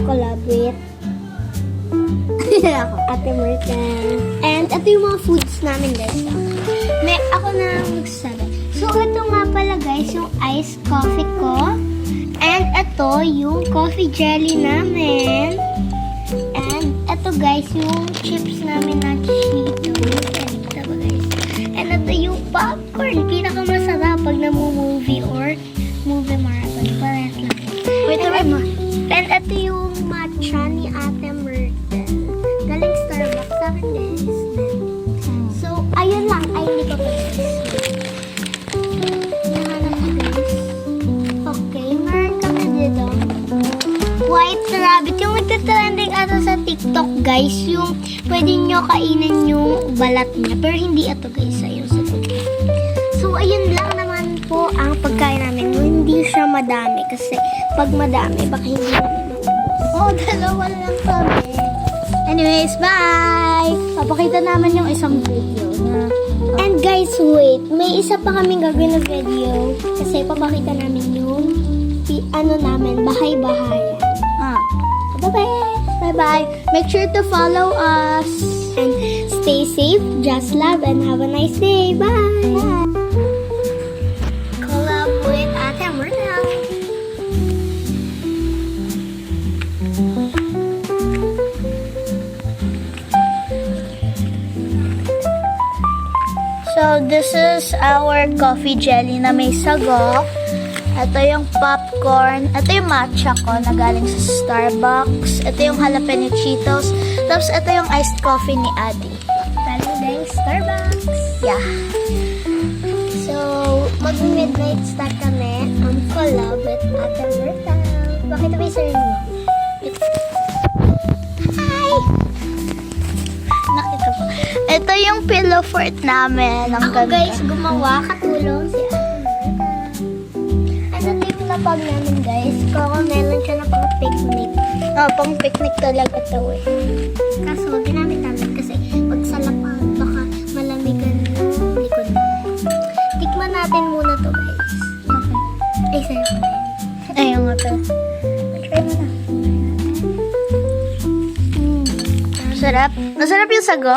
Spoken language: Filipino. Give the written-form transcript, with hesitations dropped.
collab with Ate Myrtle. And ito yung mga foods namin, guys. Ako na magsasabi. So, ito nga pala, guys, yung iced coffee ko. And ito yung coffee jelly namin. And ito, guys, yung chips namin na Cheetos. Ito ba, guys? And ito yung popcorn. Pinakamasarap pag namu-movie or movie marathon. Parehas lang. Wait, and ito yung matcha ni Ate Myrtle. Galing Starbucks sa akin, guys. So, ayun lang. Ay, hindi ko pa, guys. Nahanap ko, guys. Okay, meron kami dito. White rabbit. Yung nagtitrending ata sa TikTok, guys. Yung pwede nyo kainin yung balat niya. Pero hindi ito, guys. Ayun sa TikTok. So, ayun lang naman po ang pagkain namin. Hindi siya madami. Kasi pag madami, baka hindi namin maubos. Oh, dalawa lang kami. Anyways, bye! Papakita naman yung isang video na... And guys, wait. May isa pa kaming gagawin na video. Kasi papakita namin yung namin, bahay-bahayan. Bye-bye! Bye-bye! Make sure to follow us! And stay safe, just love, and have a nice day. Bye! Collab with Ate Myrtle. So, this is our coffee jelly na may sago. Ito yung popcorn. Ito yung matcha ko na galing sa Starbucks. Ito yung jalapeno Cheetos. Tapos, ito yung iced coffee ni Adi. Galing din Starbucks. Yeah. So, mag-midnight start kami ang collab with Ate Myrtle. Bakit may sarili mo? Hi! Nakita po. Ito yung pillow fort namin. Ang Ako, ganda. guys, gumawa. Katulong si Ate Myrtle. Ano ito yung napag namin, guys? Cocomelon siya na pang picnic. Oh, pang picnic talaga ito eh. Kaso, ginamit namin kasi pag sa lapag, baka malamigan yung likod mo. Tikman natin muna to, guys. Ay, sa'yo ko na yun. Ayun nga to. Try mo na. Masarap. Masarap yung sago.